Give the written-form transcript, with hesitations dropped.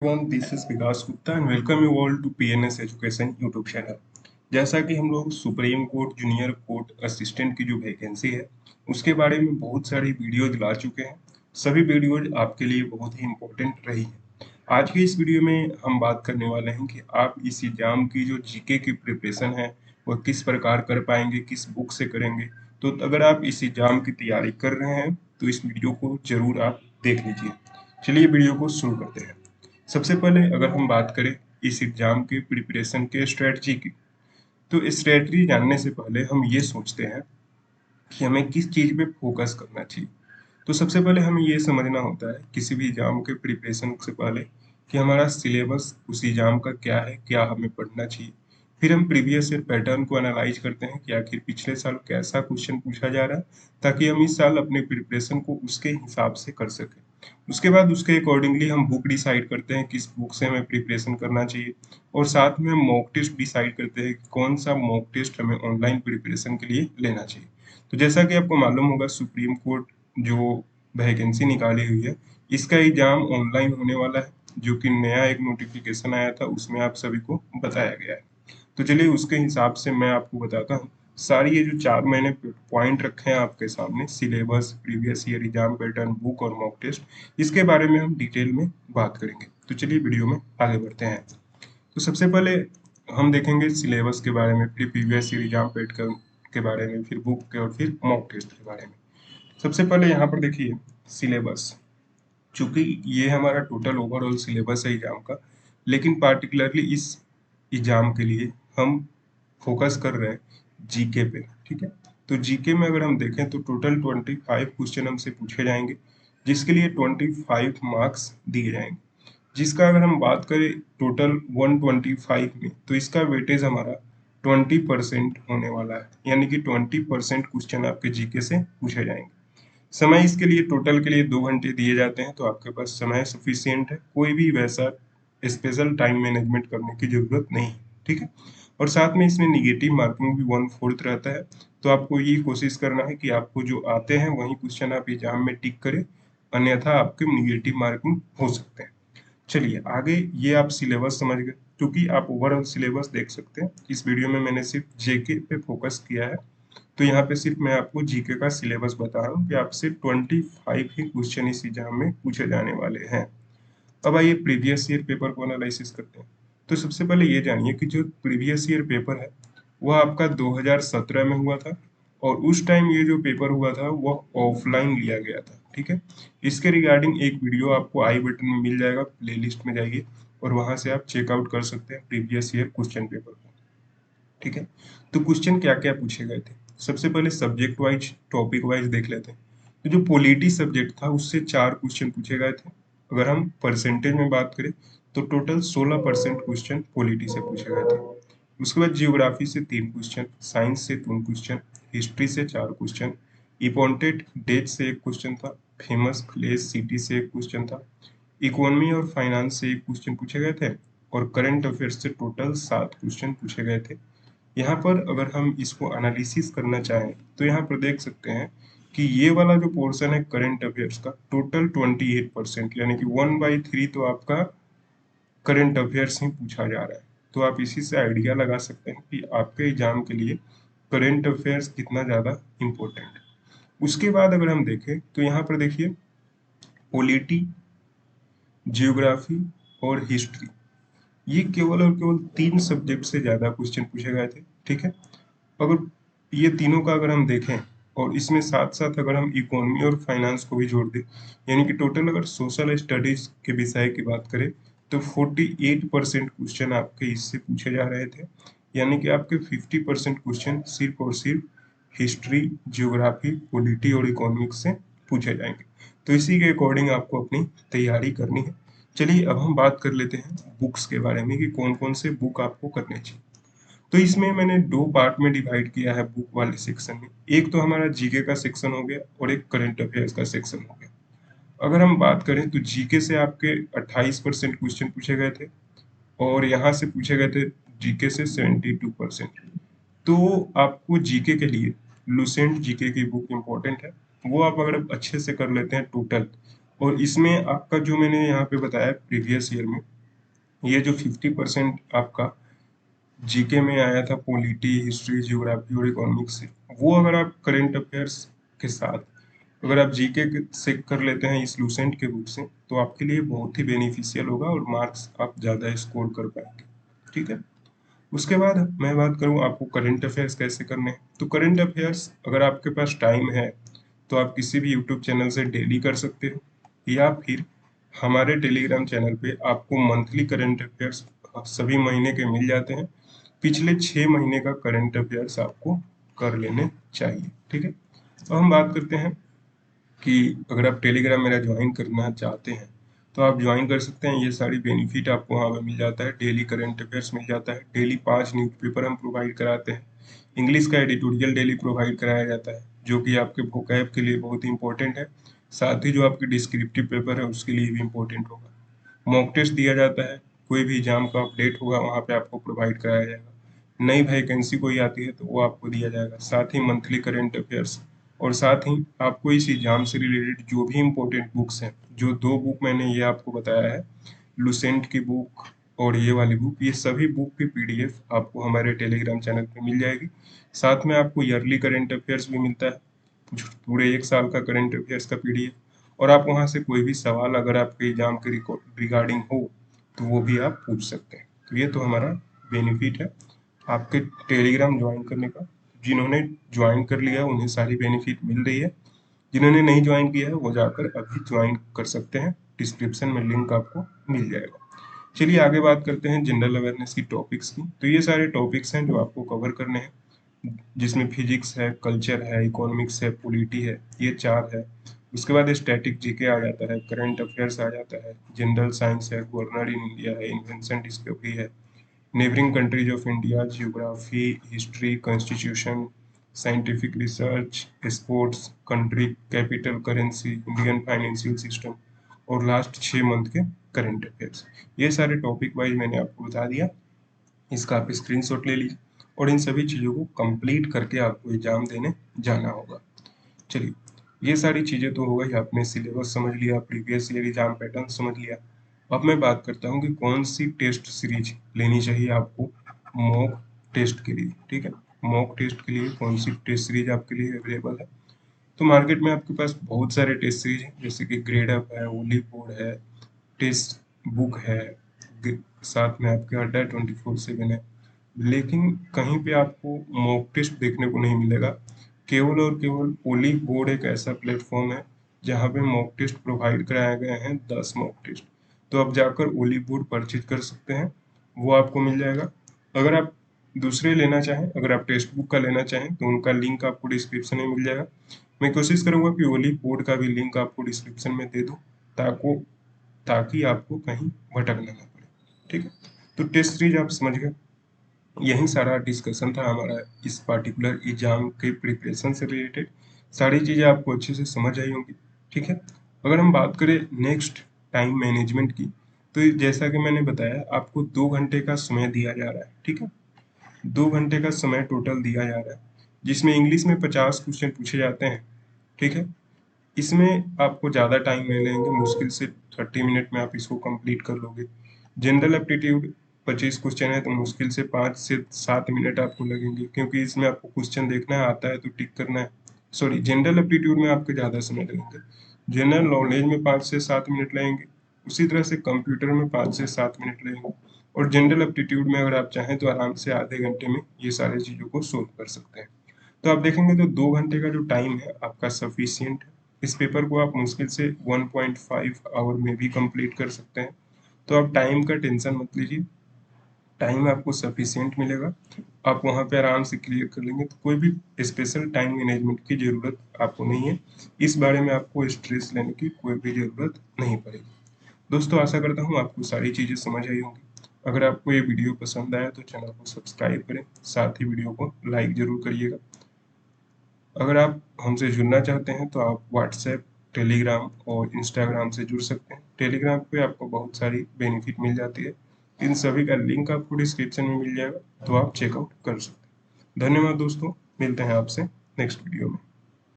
Everyone, this is Vikas Gupta and welcome you all to PNS education YouTube channel. जैसा कि हम लोग supreme court junior court assistant की जो वैकेंसी है उसके बारे में बहुत सारी वीडियो दिला चुके हैं। सभी वीडियोज आपके लिए बहुत ही इम्पोर्टेंट रही हैं। आज की इस वीडियो में हम बात करने वाले हैं कि आप इस एग्जाम की जो जीके की प्रिपरेशन है वह किस प्रकार कर पाएंगे, किस बुक से करेंगे। तो अगर आप इस एग्जाम की तैयारी कर रहे हैं तो इस वीडियो को जरूर आप देख लीजिए। चलिए वीडियो को शुरू करते हैं। सबसे पहले अगर हम बात करें इस एग्जाम के प्रिपरेशन के स्ट्रेटजी की, तो स्ट्रेटजी जानने से पहले हम ये सोचते हैं कि हमें किस चीज़ पे फोकस करना चाहिए। तो सबसे पहले हमें ये समझना होता है किसी भी एग्जाम के प्रिपरेशन से पहले कि हमारा सिलेबस उस एग्जाम का क्या है, क्या हमें पढ़ना चाहिए। फिर हम प्रीवियस ईयर पैटर्न को एनालाइज करते हैं कि आखिर पिछले साल कैसा क्वेश्चन पूछा जा रहा है, ताकि हम इस साल अपने प्रिपरेशन को उसके हिसाब से कर सकें। उसके बाद उसके अकॉर्डिंगली हम बुक डिसाइड करते हैं किस बुक से हमें प्रिपरेशन करना चाहिए, और साथ में हम मॉक टेस्ट डिसाइड करते हैं कि कौन सा मॉक टेस्ट हमें ऑनलाइन प्रिपरेशन के लिए लेना चाहिए। तो जैसा कि आपको मालूम होगा, सुप्रीम कोर्ट जो वैकेंसी निकाली हुई है इसका एग्जाम ऑनलाइन होने वाला है, जो कि नया एक नोटिफिकेशन आया था उसमें आप सभी को बताया गया है। तो चलिए उसके हिसाब से मैं आपको बताता हूँ। सारी ये जो 4 मैंने पॉइंट रखे हैं आपके सामने, syllabus, previous year exam pattern, book और मॉक टेस्ट, इसके बारे में हम डिटेल में बात करेंगे। तो चलिए वीडियो में आगे बढ़ते हैं। तो सबसे पहले हम देखेंगे सिलेबस के बारे में, फिर प्रीवियस ईयर एग्जाम पैटर्न के बारे में, फिर बुक के और फिर मॉक टेस्ट के बारे में। सबसे पहले यहाँ पर देखिए सिलेबस। चूंकि ये हमारा टोटल ओवरऑल सिलेबस है एग्जाम का, लेकिन पार्टिकुलरली इस एग्जाम के लिए हम फोकस कर रहे हैं जीके पे। ठीक है, तो जीके में अगर हम देखें तो टोटल 25 क्वेश्चन हमसे पूछे जाएंगे, जिसके लिए 25 मार्क्स दिए जाएंगे। जिसका अगर हम बात करें टोटल 125 में, तो इसका वेटेज हमारा 20% होने वाला है, यानी कि 20% क्वेश्चन आपके जीके से पूछे जाएंगे। समय इसके लिए टोटल के लिए 2 घंटे दिए जाते हैं, तो आपके पास समय सफिशियंट है, कोई भी वैसा स्पेशल टाइम मैनेजमेंट करने की जरूरत नहीं। ठीक है, और साथ में इसमें निगेटिव मार्किंग भी 1/4 रहता है। तो आपको ये कोशिश करना है कि आपको जो आते हैं वही क्वेश्चन आप एग्जाम में टिक करें, अन्यथा आपके निगेटिव मार्किंग हो सकते हैं। चलिए आगे, ये आप सिलेबस समझ गए। क्योंकि आप ओवरऑल सिलेबस देख सकते हैं, इस वीडियो में मैंने सिर्फ जेके पे फोकस किया है, तो यहाँ पे सिर्फ मैं आपको जीके का सिलेबस बता रहा हूँ कि आपसे 25 ही क्वेश्चन इस एग्जाम में पूछे जाने वाले हैं। अब आइए प्रीवियस ईयर पेपर को एनालिसिस करते हैं। तो सबसे पहले ये जानिए कि जो प्रीवियस ईयर पेपर है वह आपका 2017 में हुआ था, और उस टाइम ये जो पेपर हुआ था वह ऑफलाइन लिया गया था। ठीक है, इसके रिगार्डिंग एक वीडियो आपको आई बटन में मिल जाएगा, प्लेलिस्ट में जाइए और वहां से आप चेकआउट कर सकते हैं प्रीवियस ईयर क्वेश्चन पेपर को। ठीक है, तो क्वेश्चन क्या क्या पूछे गए थे, सबसे पहले सब्जेक्ट वाइज टॉपिक वाइज देख लेते हैं। तो जो पॉलिटी सब्जेक्ट था उससे 4 क्वेश्चन पूछे गए थे। अगर हम परसेंटेज में बात करें तो टोटल 16% क्वेश्चन पॉलिटी से पूछे गए थे। उसके बाद जियोग्राफी से 3 क्वेश्चन, साइंस से 2 क्वेश्चन, हिस्ट्री से 4 क्वेश्चन, इपॉन्टेड डेट से 1 क्वेश्चन था, फेमस प्लेस सिटी से 1 क्वेश्चन था, इकोनॉमी और फाइनेंस से 1 क्वेश्चन पूछे गए थे, और करंट अफेयर्स से टोटल 7 क्वेश्चन पूछे गए थे। यहाँ पर अगर हम इसको एनालिसिस करना चाहें तो यहाँ पर देख सकते हैं कि ये वाला जो पोर्शन है करंट अफेयर्स का, टोटल 28%, यानी कि 1/3 तो आपका करंट अफेयर्स ही पूछा जा रहा है। तो आप इसी से आइडिया लगा सकते हैं कि आपके एग्जाम के लिए करंट अफेयर्स कितना ज़्यादा इम्पोर्टेंट है। उसके बाद अगर हम देखें तो यहाँ पर देखिए पॉलिटी, जियोग्राफी और हिस्ट्री, ये केवल और केवल 3 सब्जेक्ट से ज़्यादा क्वेश्चन पूछे गए थे। ठीक है, अगर ये तीनों का अगर हम देखें और इसमें साथ साथ अगर हम इकोनॉमी और फाइनेंस को भी जोड़ दें, यानी कि टोटल अगर सोशल स्टडीज के विषय की बात करें तो 48% क्वेश्चन आपके इससे पूछे जा रहे थे। यानी कि आपके 50% क्वेश्चन सिर्फ और सिर्फ हिस्ट्री, जियोग्राफी, पॉलिटी और इकोनॉमिक्स से पूछे जाएंगे। तो इसी के अकॉर्डिंग आपको अपनी तैयारी करनी है। चलिए अब हम बात कर लेते हैं बुक्स के बारे में कि कौन कौन से बुक आपको करने चाहिए। तो इसमें मैंने 2 पार्ट में डिवाइड किया है बुक वाले सेक्शन में। एक तो हमारा जीके का सेक्शन हो गया और एक करंट अफेयर्स का सेक्शन हो गया। अगर हम बात करें तो जीके से आपके 28% क्वेश्चन पूछे गए थे, और यहाँ से पूछे गए थे जीके से 72%। तो आपको जीके के लिए लुसेंट जीके की बुक इम्पोर्टेंट है। वो आप अगर अच्छे से कर लेते हैं टोटल, और इसमें आपका जो मैंने यहाँ पे बताया प्रीवियस ईयर में, ये जो 50% आपका जीके में आया था, पॉलिटी, हिस्ट्री, ज्योग्राफी और इकोनॉमिक्स से, वो अगर आप करंट अफेयर्स के साथ अगर आप जीके से कर लेते हैं इस लूसेंट के बुक से, तो आपके लिए बहुत ही बेनिफिशियल होगा और मार्क्स आप ज़्यादा स्कोर कर पाएंगे। ठीक है। उसके बाद मैं बात करूँ आपको करंट अफेयर्स कैसे करने हैं, तो करंट अफेयर्स अगर आपके पास टाइम है तो आप किसी भी यूट्यूब चैनल से डेली कर सकते हो, या फिर हमारे टेलीग्राम चैनल पे आपको मंथली करंट अफेयर्स सभी महीने के मिल जाते हैं। पिछले 6 महीने का करंट अफेयर्स आपको कर लेने चाहिए। ठीक है। तो हम बात करते हैं कि अगर आप टेलीग्राम मेरा ज्वाइन करना चाहते हैं तो आप ज्वाइन कर सकते हैं। ये सारी बेनिफिट आपको वहाँ पे मिल जाता है। डेली करंट अफेयर्स मिल जाता है, डेली 5 न्यूज़पेपर हम प्रोवाइड कराते हैं, इंग्लिश का एडिटोरियल डेली प्रोवाइड कराया जाता है जो कि आपके वोकैब के लिए बहुत ही इंपॉर्टेंट है, साथ ही जो आपकी डिस्क्रिप्टिव पेपर है उसके लिए भी इम्पोर्टेंट होगा। मॉक टेस्ट दिया जाता है, कोई भी एग्जाम का अपडेट होगा वहाँ पे आपको प्रोवाइड कराया जाएगा, नई वैकेंसी कोई आती है तो वो आपको दिया जाएगा, साथ ही मंथली करंट अफेयर्स, और साथ ही आपको इस एग्जाम से रिलेटेड जो भी इम्पोर्टेंट बुक्स हैं, जो 2 बुक मैंने ये आपको बताया है, लुसेंट की बुक और ये वाली बुक, ये सभी बुक की पीडीएफ आपको हमारे टेलीग्राम चैनल पे मिल जाएगी। साथ में आपको ईयरली करंट अफेयर्स भी मिलता है, पूरे 1 साल का करंट अफेयर्स का पीडीएफ, और आप वहाँ से कोई भी सवाल अगर आपके एग्जाम के रिगार्डिंग हो तो वो भी आप पूछ सकते हैं। तो ये तो हमारा बेनिफिट है आपके टेलीग्राम ज्वाइन करने का। जिन्होंने ज्वाइन कर लिया उन्हें सारी बेनिफिट मिल रही है, जिन्होंने नहीं ज्वाइन किया है वो जाकर अभी ज्वाइन कर सकते हैं, डिस्क्रिप्शन में लिंक आपको मिल जाएगा। चलिए आगे बात करते हैं जनरल अवेयरनेस की टॉपिक्स की। तो ये सारे टॉपिक्स हैं जो आपको कवर करने हैं, जिसमें फिजिक्स है, कल्चर है, इकोनॉमिक्स है, पॉलिटी है, ये 4 है। उसके बाद स्टैटिक जीके आ जाता है, करंट अफेयर्स आ जाता है, जनरल साइंस है, गवर्नर इन इंडिया है, इन्वेंशन डिस्कवरी है, neighbouring countries of India, geography, history, constitution, scientific research, sports, country capital, currency, Indian financial system, और लास्ट 6 मंथ के करंट अफेयर्स। ये सारे टॉपिक वाइज मैंने आपको बता दिया, इसका आप स्क्रीनशॉट ले लीजिए और इन सभी चीज़ों को कंप्लीट करके आपको एग्जाम देने जाना होगा। चलिए, ये सारी चीज़ें तो हो गई, आपने सिलेबस समझ लिया, प्रीवियस ईयर एग्जाम पैटर्न समझ लिया। अब मैं बात करता हूँ कि कौन सी टेस्ट सीरीज लेनी चाहिए आपको मॉक टेस्ट के लिए। ठीक है, मॉक टेस्ट के लिए कौन सी टेस्ट सीरीज आपके लिए अवेलेबल है। तो मार्केट में आपके पास बहुत सारे टेस्ट सीरीज हैं, जैसे कि ग्रेड अप है, ओली बोर्ड है, टेस्ट बुक है, साथ में आपके अड्डा 24/7 है, लेकिन कहीं पे आपको मॉक टेस्ट देखने को नहीं मिलेगा। केवल और केवल ओली बोर्ड एक ऐसा प्लेटफॉर्म है जहाँ पे मॉक टेस्ट प्रोवाइड कराए गए हैं, 10 मॉक टेस्ट। तो आप जाकर ओली बोर्ड परचेज कर सकते हैं, वो आपको मिल जाएगा। अगर आप दूसरे लेना चाहें, अगर आप टेक्स्ट बुक का लेना चाहें तो उनका लिंक आपको डिस्क्रिप्शन में मिल जाएगा। मैं कोशिश करूंगा कि ओली बोर्ड का भी लिंक आपको डिस्क्रिप्शन में दे दूं, ताकि ताकि आपको कहीं भटकना ना पड़े। ठीक है, तो टेस्ट सीरीज आप समझ गए। यही सारा डिस्कशन था हमारा इस पार्टिकुलर एग्जाम के प्रिपरेशन से रिलेटेड। सारी चीज़ें आपको अच्छे से समझ आई होंगी। ठीक है, अगर हम बात करें नेक्स्ट टाइम मैनेजमेंट की, तो जैसा कि मैंने बताया आपको 2 घंटे का समय दिया जा रहा है। ठीक है, 2 घंटे का समय टोटल दिया जा रहा है, जिसमें इंग्लिश में 50 क्वेश्चन पूछे जाते हैं। ठीक है, इसमें आपको ज़्यादा टाइम नहीं लेंगे, मुश्किल से 30 मिनट में आप इसको कंप्लीट कर लोगे। जनरल एप्टीट्यूड 25 क्वेश्चन है तो मुश्किल से 5 से 7 मिनट आपको लगेंगे, क्योंकि इसमें आपको क्वेश्चन देखना है, आता है तो टिक करना है। सॉरी, जनरल एप्टीट्यूड में आपके ज़्यादा समय लगेंगे, जनरल नॉलेज में 5 से 7 मिनट लगेंगे, उसी तरह से कंप्यूटर में 5 से 7 मिनट लगेंगे, और जनरल एप्टीट्यूड में अगर आप चाहें तो आराम से आधे घंटे में ये सारी चीज़ों को सोल्व कर सकते हैं। तो आप देखेंगे तो 2 घंटे का जो टाइम है आपका सफिशियंट है। इस पेपर को आप मुश्किल से 1.5 आवर में भी कंप्लीट कर सकते हैं। तो आप टाइम का टेंशन मत लीजिए, टाइम आपको सफिशियंट मिलेगा, आप वहाँ पे आराम से क्लियर कर लेंगे। तो कोई भी स्पेशल टाइम मैनेजमेंट की ज़रूरत आपको नहीं है, इस बारे में आपको स्ट्रेस लेने की कोई भी ज़रूरत नहीं पड़ेगी। दोस्तों, आशा करता हूँ आपको सारी चीज़ें समझ आई होंगी। अगर आपको ये वीडियो पसंद आया तो चैनल को सब्सक्राइब करें, साथ ही वीडियो को लाइक ज़रूर करिएगा। अगर आप हमसे जुड़ना चाहते हैं तो आप व्हाट्सएप, टेलीग्राम और इंस्टाग्राम से जुड़ सकते हैं। टेलीग्राम पे आपको बहुत सारी बेनिफिट मिल जाती है, इन सभी का लिंक आपको डिस्क्रिप्शन में मिल जाएगा, तो आप चेकआउट कर सकते हैं। धन्यवाद दोस्तों, मिलते हैं आपसे नेक्स्ट वीडियो में।